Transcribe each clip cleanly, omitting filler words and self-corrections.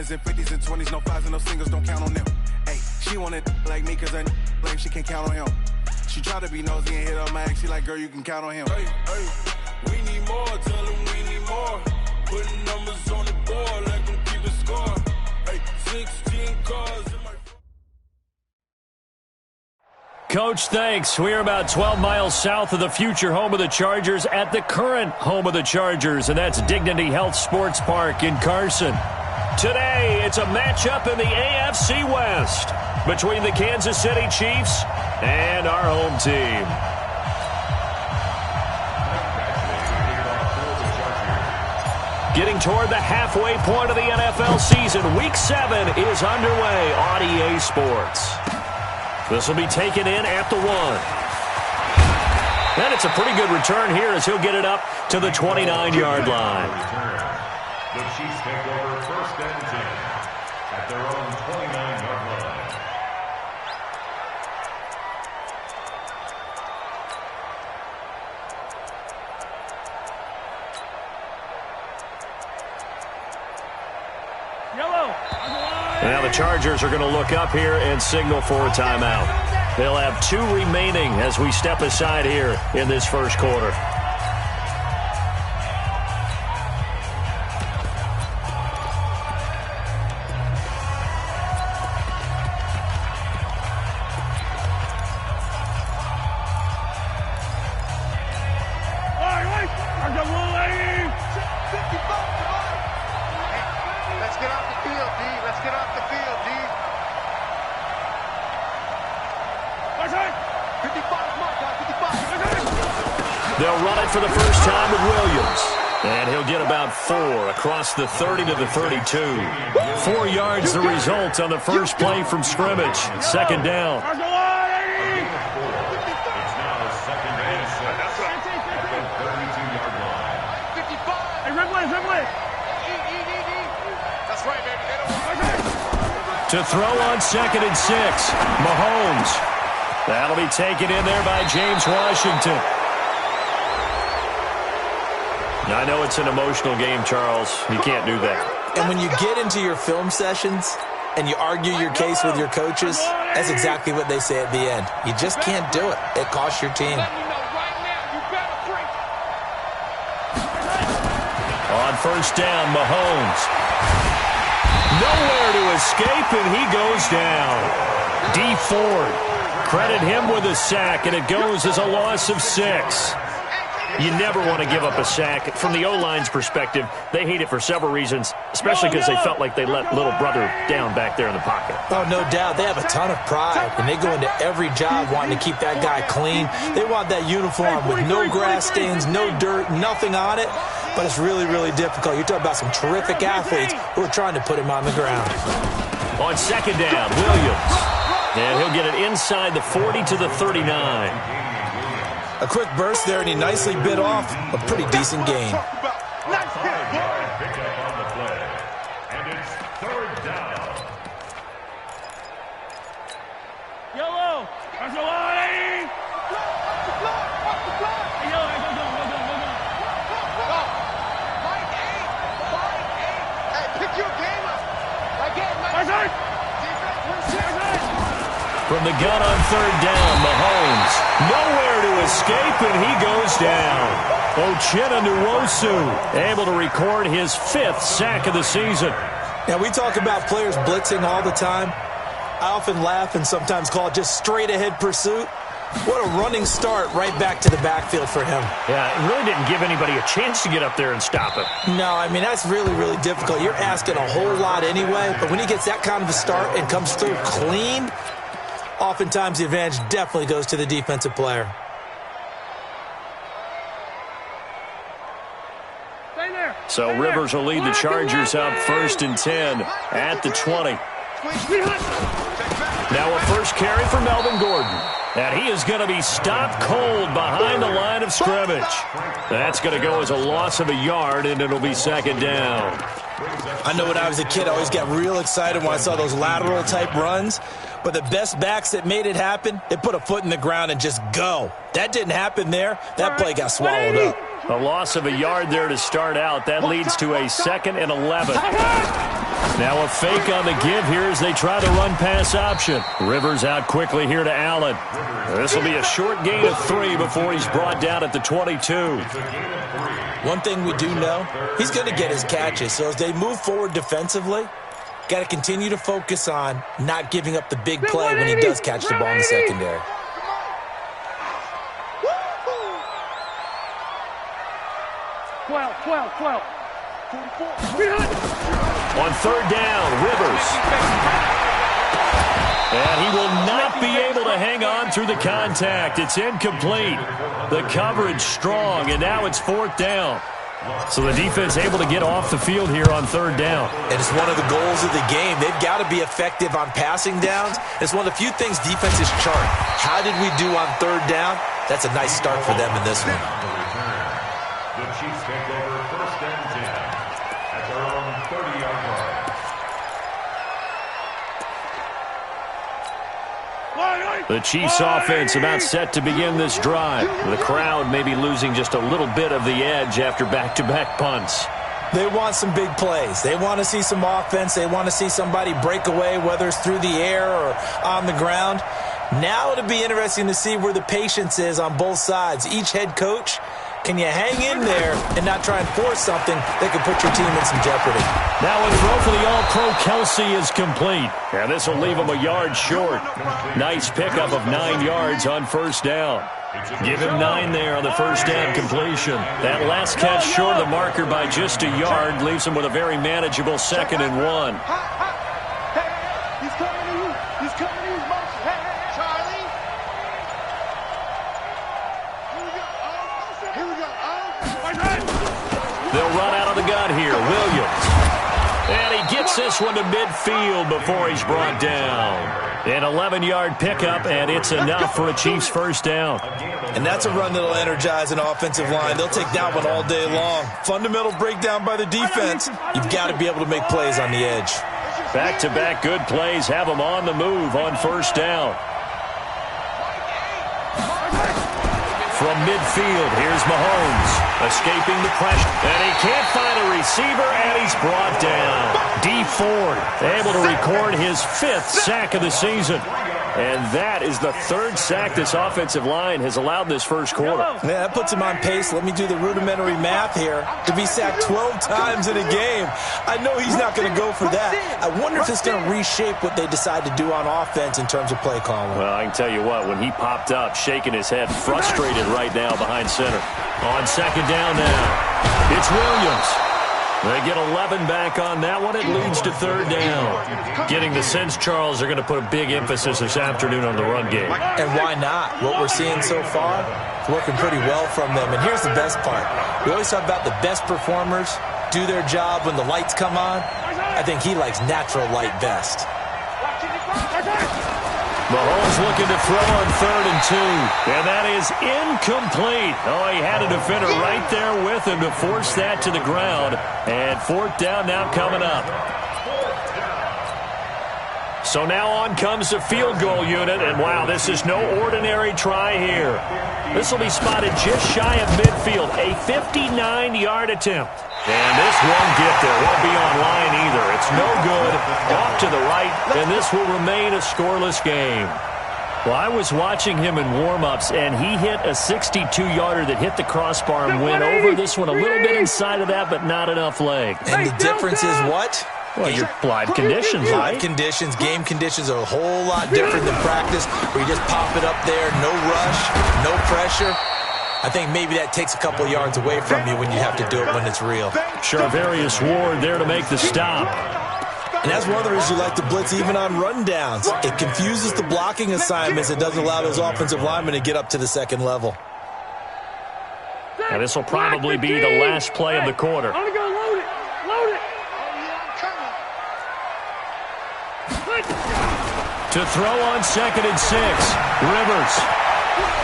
hundreds and 50s and 20s, no fives and no singles, don't count on them. Hey, she wanted like me cause her lame, she can't count on him. She tried to be nosy and hit up my ex, she like, girl, you can count on him. Hey, we need more, tell them we need more. Putting numbers on the board, like them keep a score. Hey, 16 cars in my... Coach, thanks. We are about 12 miles south of the future home of the Chargers at the current home of the Chargers, and that's Dignity Health Sports Park in Carson. Today, it's a matchup in the AFC West between the Kansas City Chiefs and our home team. Getting toward the halfway point of the NFL season, Week 7 is underway on EA Sports. This will be taken in at the 1. And it's a pretty good return here as he'll get it up to the 29-yard line. The Chiefs take over first and 10 at their own 29-yard line. Now the Chargers are going to look up here and signal for a timeout. They'll have 2 remaining as we step aside here in this first quarter. They'll run it for the first time with Williams. And he'll get about 4 across the 30 to the 32. 4 yards the result on the first play from scrimmage. Second down. It's now second and 6 at the 32-yard line. 55. Hey, Ridley. That's right, baby. To throw on second and 6. Mahomes. That'll be taken in there by James Washington. I know it's an emotional game, Charles. You can't do that. And when you get into your film sessions and you argue your case with your coaches, that's exactly what they say at the end. You just can't do it. It costs your team. On first down, Mahomes. Nowhere to escape, and he goes down. D. Ford. Credit him with a sack, and it goes as a loss of 6. You never want to give up a sack. From the O-line's perspective, they hate it for several reasons, especially because they felt like they let little brother down back there in the pocket. Oh, no doubt. They have a ton of pride, and they go into every job wanting to keep that guy clean. They want that uniform with no grass stains, no dirt, nothing on it, but it's really, really difficult. You're talking about some terrific athletes who are trying to put him on the ground. On second down, Williams. And he'll get it inside the 40 to the 39. A quick burst there, and he nicely bit off a pretty decent gain. Yellow! Hey, pick your game up! From the gun on third down, Mahomes. Nowhere to escape, and he goes down. Uchenna Nwosu able to record his 5th sack of the season. Now, we talk about players blitzing all the time. I often laugh and sometimes call it just straight-ahead pursuit. What a running start right back to the backfield for him. Yeah, it really didn't give anybody a chance to get up there and stop it. No, I mean, that's really, really difficult. You're asking a whole lot anyway, but when he gets that kind of a start and comes through clean, oftentimes the advantage definitely goes to the defensive player. So Rivers will lead the Chargers up 1st and 10 at the 20. Now a first carry for Melvin Gordon. And he is going to be stopped cold behind the line of scrimmage. That's going to go as a loss of a yard, and it'll be second down. I know when I was a kid, I always got real excited when I saw those lateral-type runs. But the best backs that made it happen, they put a foot in the ground and just go. That didn't happen there. That play got swallowed up. A loss of a yard there to start out. That leads to a 2nd and 11. Now a fake on the give here as they try the run-pass option. Rivers out quickly here to Allen. This will be a short gain of 3 before he's brought down at the 22. One thing we do know, he's going to get his catches. So as they move forward defensively, got to continue to focus on not giving up the big play when he does catch the ball in the secondary. Twelve. On third down, Rivers. And he will not be able to hang on through the contact. It's incomplete. The coverage strong, and now it's fourth down. So the defense able to get off the field here on third down. And it's one of the goals of the game. They've got to be effective on passing downs. It's one of the few things defenses chart. How did we do on third down? That's a nice start for them in this one. The Chiefs take over first and 10 at their own 30-yard line. The Chiefs offense about set to begin this drive. The crowd may be losing just a little bit of the edge after back-to-back punts. They want some big plays. They want to see some offense. They want to see somebody break away, whether it's through the air or on the ground. Now it'll be interesting to see where the patience is on both sides. Each head coach, can you hang in there and not try and force something that could put your team in some jeopardy? Now a throw for the All-Pro Kelsey is complete. And this will leave him a yard short. Nice pickup of 9 yards on first down. Give him 9 there on the first down completion. That last catch short of the marker by just a yard leaves him with a very manageable 2nd and 1. He's coming to you. He's coming to you. Charlie. Here we go. They'll run out of the gun here. Williams. And he gets this one to midfield before he's brought down. An 11-yard pickup, and it's enough for a Chiefs first down. And that's a run that'll energize an offensive line. They'll take that one all day long. Fundamental breakdown by the defense. You've got to be able to make plays on the edge. Back-to-back good plays have them on the move on first down. From midfield, here's Mahomes, escaping the pressure. And he can't find a receiver, and he's brought down. D. Ford able to record his 5th sack of the season. And that is the 3rd sack this offensive line has allowed this first quarter. Yeah, that puts him on pace. Let me do the rudimentary math here. To be sacked 12 times in a game, I know he's not going to go for that. I wonder if it's going to reshape what they decide to do on offense in terms of play calling. Well, I can tell you what, when he popped up, shaking his head, frustrated right now behind center. On second down now, it's Williams. They get 11 back on that one. It leads to third down. Getting the sense, Charles, they're going to put a big emphasis this afternoon on the run game. And why not? What we're seeing so far, it's working pretty well from them. And here's the best part. We always talk about the best performers do their job when the lights come on. I think he likes natural light best. Mahomes looking to throw on 3rd and 2. And that is incomplete. Oh, he had a defender right there with him to force that to the ground. And fourth down now coming up. So now on comes the field goal unit. And wow, this is no ordinary try here. This will be spotted just shy of midfield. A 59-yard attempt. And this won't get there. Won't be on line either. It's no good. Off to the right, and this will remain a scoreless game. Well, I was watching him in warm-ups, and he hit a 62-yarder that hit the crossbar and went over. This one a little bit inside of that, but not enough leg. And the difference is what? Well, your live conditions, right? Live conditions, game conditions are a whole lot different than practice, where you just pop it up there, no rush, no pressure. I think maybe that takes a couple yards away from you when you have to do it when it's real. Charvarius Ward there to make the stop. And that's one of the reasons you like to blitz even on rundowns. It confuses the blocking assignments. It doesn't allow those offensive linemen to get up to the second level. And this will probably be the last play of the quarter. I'm going to go load it. Load it. To throw on 2nd and 6. Rivers.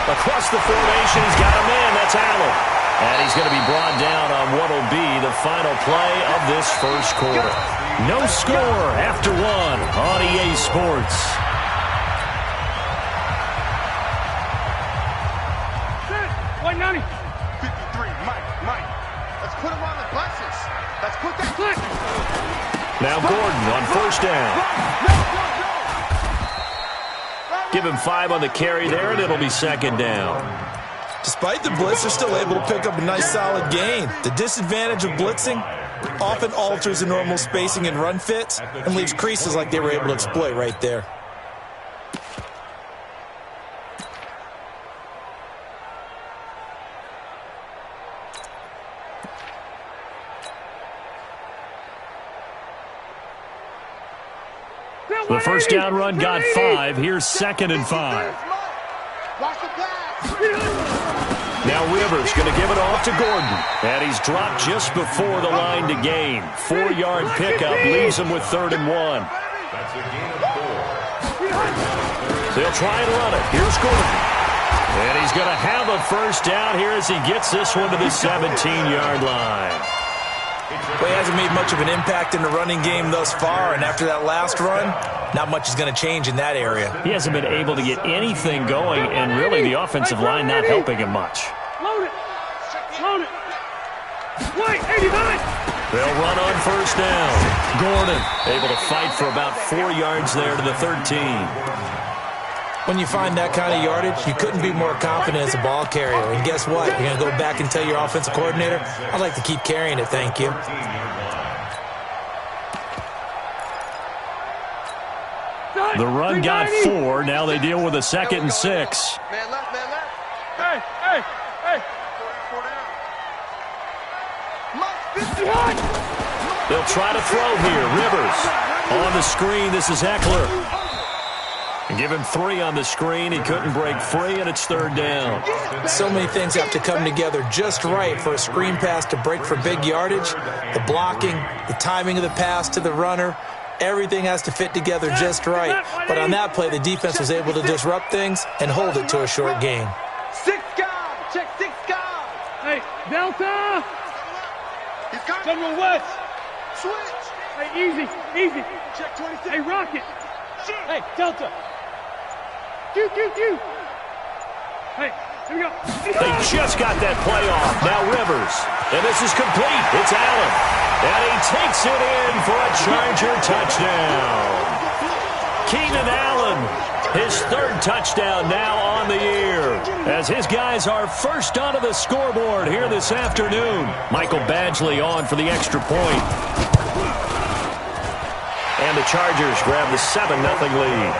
Across the formation, he's got a man. That's Allen. And he's going to be brought down on what will be the final play of this first quarter. No score after 1 on EA Sports. White 90. 53, Mike. Let's put him on the buses. Let's put that. Now Gordon on first down. Give him 5 on the carry there, and it'll be second down. Despite the blitz, they're still able to pick up a nice solid gain. The disadvantage of blitzing often alters the normal spacing and run fits and leaves creases like they were able to exploit right there. The first down run got 5. Here's 2nd and 5. Now Rivers going to give it off to Gordon. And he's dropped just before the line to gain. 4-yard pickup leaves him with 3rd and 1. That's a gain of 4. They'll try and run it. Here's Gordon. And he's going to have a first down here as he gets this one to the 17-yard line. Well, he hasn't made much of an impact in the running game thus far, and after that last run, not much is going to change in that area. He hasn't been able to get anything going, and really the offensive line not helping him much. Load it. Load it. Wait, 89. They'll run on first down. Gordon able to fight for about 4 yards there to the 13. When you find that kind of yardage, you couldn't be more confident as a ball carrier. And guess what? You're going to go back and tell your offensive coordinator, I'd like to keep carrying it, thank you. The run got 4. Now they deal with a 2nd and 6. Man left, man left. Hey, hey, hey. They'll try to throw here. Rivers on the screen. This is Eckler. Give him 3 on the screen. He couldn't break free, and it's 3rd down. So many things have to come together just right for a screen pass to break for big yardage. The blocking, the timing of the pass to the runner, everything has to fit together just right. But on that play, the defense was able to disrupt things and hold it to a short gain. 6 guys. Check 6 guys. Hey, Delta. He's coming. General West. Switch. Hey, easy, easy. Check 26. Hey, Rocket. Hey, Delta. Hey, here we go. They just got that play off. Now Rivers. And this is complete. It's Allen. And he takes it in for a Charger touchdown. Keenan Allen, his 3rd touchdown now on the year, as his guys are first onto the scoreboard here this afternoon. Michael Badgley on for the extra point. And the Chargers grab the 7-0 lead.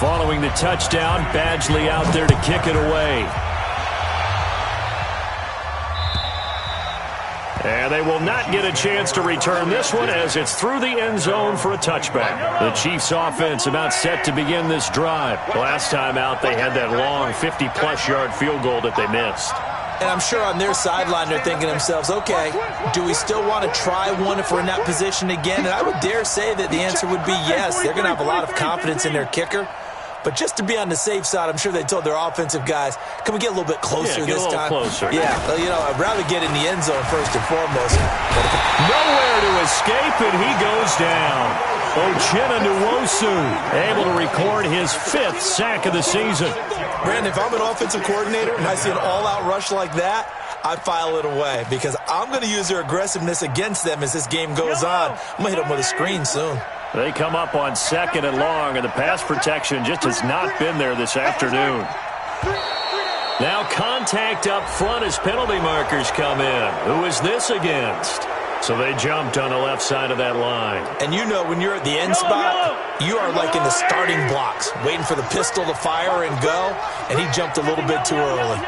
Following the touchdown, Badgley out there to kick it away. And they will not get a chance to return this one as it's through the end zone for a touchback. The Chiefs offense about set to begin this drive. Last time out, they had that long 50-plus yard field goal that they missed. And I'm sure on their sideline they're thinking to themselves, okay, do we still want to try one if we're in that position again? And I would dare say that the answer would be yes. They're going to have a lot of confidence in their kicker. But just to be on the safe side, I'm sure they told their offensive guys, can we get a little bit closer this time? Closer. Yeah, well, you know, I'd rather get in the end zone first and foremost. Nowhere to escape, and he goes down. Uchenna Nwosu able to record his 5th sack of the season. Brandon, if I'm an offensive coordinator and I see an all-out rush like that, I file it away because I'm going to use their aggressiveness against them as this game goes on. I'm going to hit them with a screen soon. They come up on 2nd and long, and the pass protection just has not been there this afternoon. Now contact up front as penalty markers come in. Who is this against? So they jumped on the left side of that line. And you know when you're at the end spot, you are like in the starting blocks, waiting for the pistol to fire and go, and he jumped a little bit too early.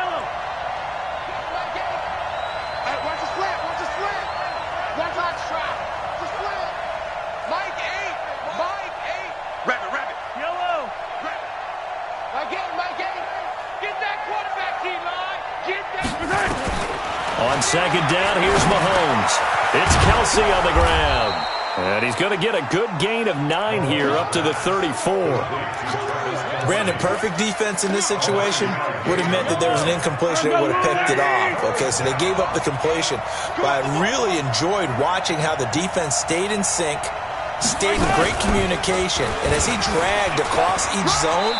On 2nd down, here's Mahomes. It's Kelsey on the ground. And he's going to get a good gain of 9 here up to the 34. Brandon, perfect defense in this situation would have meant that there was an incompletion that would have picked it off. Okay, so they gave up the completion. But I really enjoyed watching how the defense stayed in sync, stayed in great communication. And as he dragged across each zone,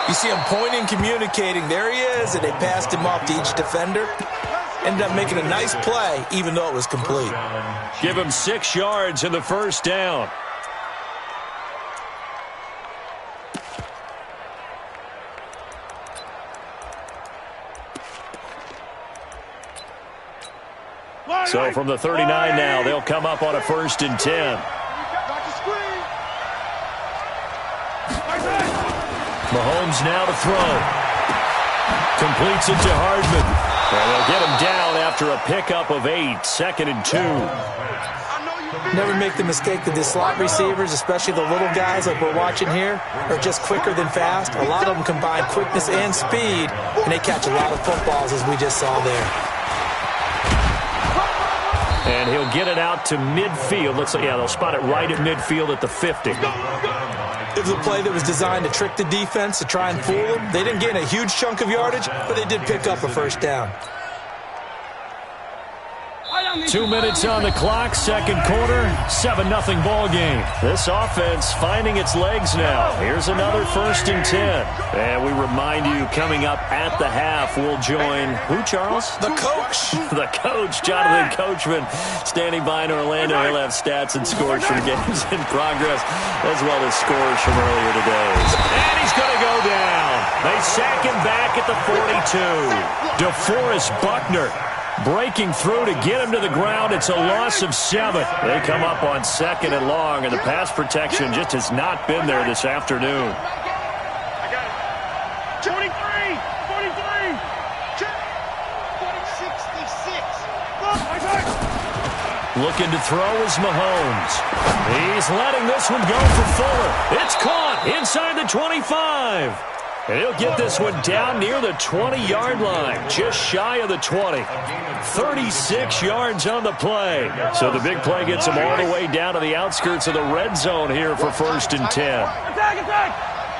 you see him pointing, communicating. There he is, and they passed him off to each defender. ended up making a nice play, even though it was complete. Give him 6 yards in the first down. So from the 39 now, they'll come up on a 1st and 10. Mahomes now to throw. Completes it to Hardman. And they'll get him down after a pickup of 8, 2nd and 2. Never make the mistake that the slot receivers, especially the little guys like we're watching here, are just quicker than fast. A lot of them combine quickness and speed, and they catch a lot of footballs, as we just saw there. And he'll get it out to midfield. Looks like, yeah, they'll spot it right at midfield at the 50. It was a play that was designed to trick the defense, to try and fool them. They didn't get a huge chunk of yardage, but they did pick up a 1st down. 2 minutes on the clock, 2nd quarter, 7-0 ball game. This offense finding its legs now. Here's another 1st and 10. And we remind you, coming up at the half, we'll join who, Charles? The coach. The coach, Jonathan Coachman, standing by in Orlando. He'll have stats and scores from games in progress, as well as scores from earlier today. And he's going to go down. They sack him back at the 42. DeForest Buckner breaking through to get him to the ground. It's a loss of 7. They come up on 2nd and long, and the pass protection just has not been there this afternoon. I got it. 23, 43, 40, 66. Looking to throw is Mahomes. He's letting this one go for Fuller. It's caught inside the 25. And he'll get this one down near the 20-yard line, just shy of the 20. 36 yards on the play. So the big play gets him all the way down to the outskirts of the red zone here for 1st and 10. Attack, attack!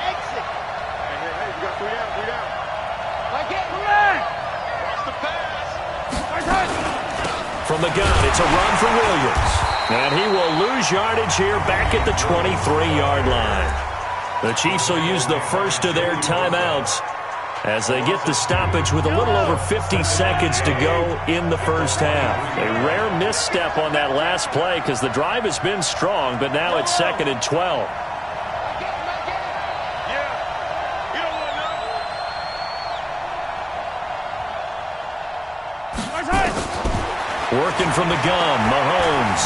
Exit! Hey, you got 3 down, 3 down. Like it, come back! Watch the pass! From the gun, it's a run for Williams. And he will lose yardage here back at the 23-yard line. The Chiefs will use the first of their timeouts as they get the stoppage with a little over 50 seconds to go in the first half. A rare misstep on that last play because the drive has been strong, but now it's 2nd and 12. Working from the gun, Mahomes.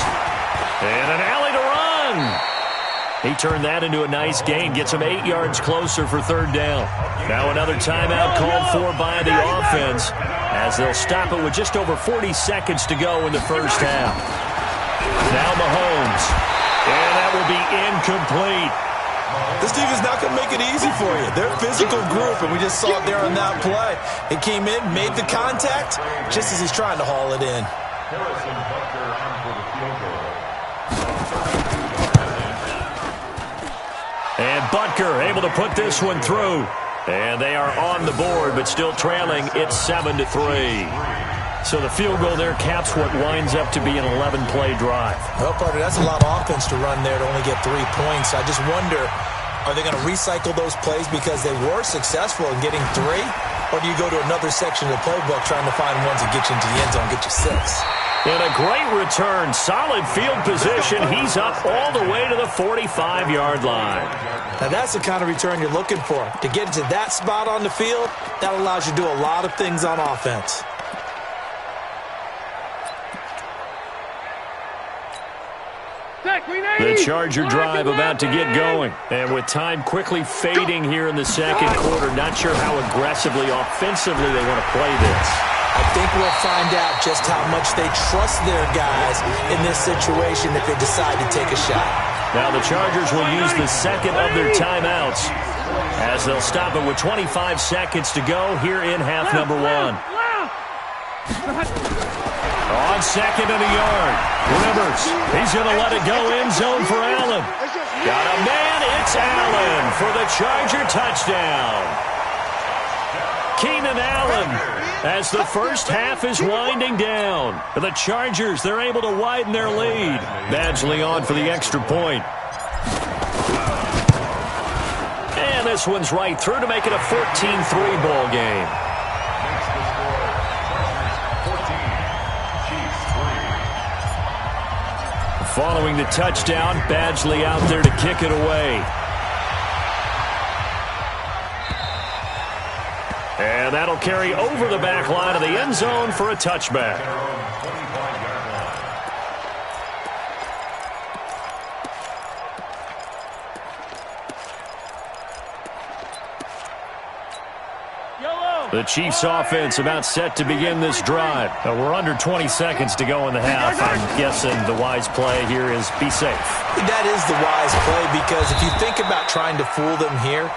And an alley to run. He turned that into a nice gain, gets him 8 yards closer for 3rd down. Now another timeout called for by the offense as they'll stop it with just over 40 seconds to go in the first half. Now Mahomes. And that will be incomplete. This team is not going to make it easy for you. They're a physical group, and we just saw it there on that play. It came in, made the contact, just as he's trying to haul it in. Harrison Butker on for the field goal. And Butker able to put this one through. And they are on the board, but still trailing. It's 7-3. So the field goal there caps what winds up to be an 11-play drive. Well, partner, that's a lot of offense to run there to only get 3 points. I just wonder, are they going to recycle those plays because they were successful in getting 3? Or do you go to another section of the playbook trying to find ones that get you into the end zone, get you 6? And a great return, solid field position. He's up all the way to the 45-yard line. Now that's the kind of return you're looking for. To get to that spot on the field, that allows you to do a lot of things on offense. The Charger drive about to get going. And with time quickly fading here in the 2nd quarter, not sure how aggressively, offensively they want to play this. I think we'll find out just how much they trust their guys in this situation if they decide to take a shot. Now the Chargers will use the 2nd of their timeouts as they'll stop it with 25 seconds to go here in half number 1. On 2nd and a yard. Rivers, he's going to let it go end zone for Allen. Got a man, it's Allen for the Charger touchdown. Keenan Allen as the first half is winding down. The Chargers, they're able to widen their lead. Badgley on for the extra point. And this one's right through to make it a 14-3 ball game. Following the touchdown, Badgley out there to kick it away. And that'll carry over the back line of the end zone for a touchback. The Chiefs offense about set to begin this drive. We're under 20 seconds to go in the half. I'm guessing the wise play here is be safe. That is the wise play, because if you think about trying to fool them here,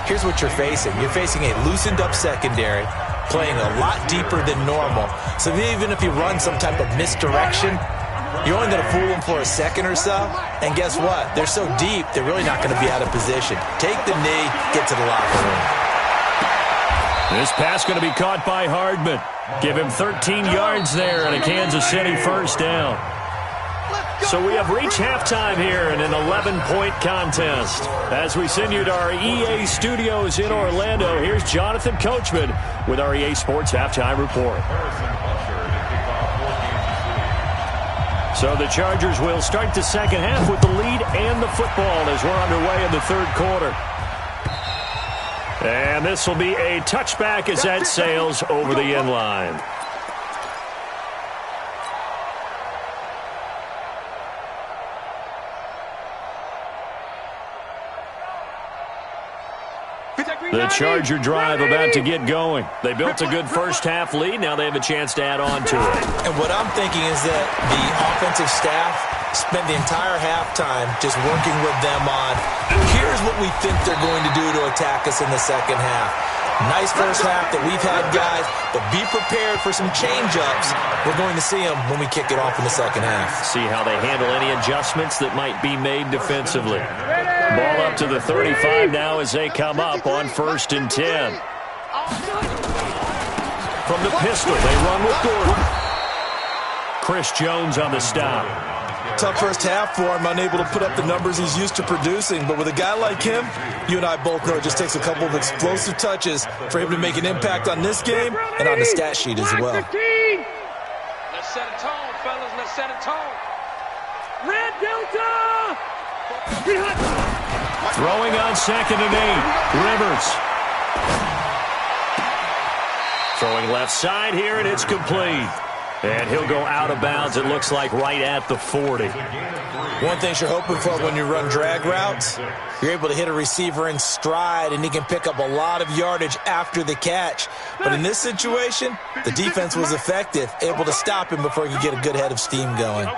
here's what you're facing. You're facing a loosened up secondary, playing a lot deeper than normal. So even if you run some type of misdirection, you're only going to fool them for a second or so. And guess what? They're so deep, they're really not going to be out of position. Take the knee, get to the locker room. This pass going to be caught by Hardman. Give him 13 yards there and a Kansas City first down. So we have reached halftime here in an 11-point contest. As we send you to our EA studios in Orlando, here's Jonathan Coachman with our EA Sports Halftime Report. So the Chargers will start the second half with the lead and the football as we're underway in the third quarter. And this will be a touchback as that sails over the end line. The Charger drive about to get going. They built a good first half lead. Now they have a chance to add on to it. And what I'm thinking is that the offensive staff spent the entire halftime just working with them on, here's what we think they're going to do to attack us in the second half. Nice first half that we've had, guys, but be prepared for some change-ups. We're going to see them when we kick it off in the second half. See how they handle any adjustments that might be made defensively. Ball up to the 35 now as they come up on 1st and 10. From the pistol, they run with Gordon. Chris Jones on the stop. Tough first half for him, unable to put up the numbers he's used to producing. But with a guy like him, you and I both know it just takes a couple of explosive touches for him to make an impact on this game and on the stat sheet as well. Let's set a tone, fellas. Let's set a tone. Red Delta! Throwing on 2nd and 8. Rivers. Throwing left side here, and it's complete. And he'll go out of bounds, it looks like, right at the 40. One thing you're hoping for when you run drag routes, you're able to hit a receiver in stride, and he can pick up a lot of yardage after the catch. But in this situation, the defense was effective, able to stop him before he could get a good head of steam going.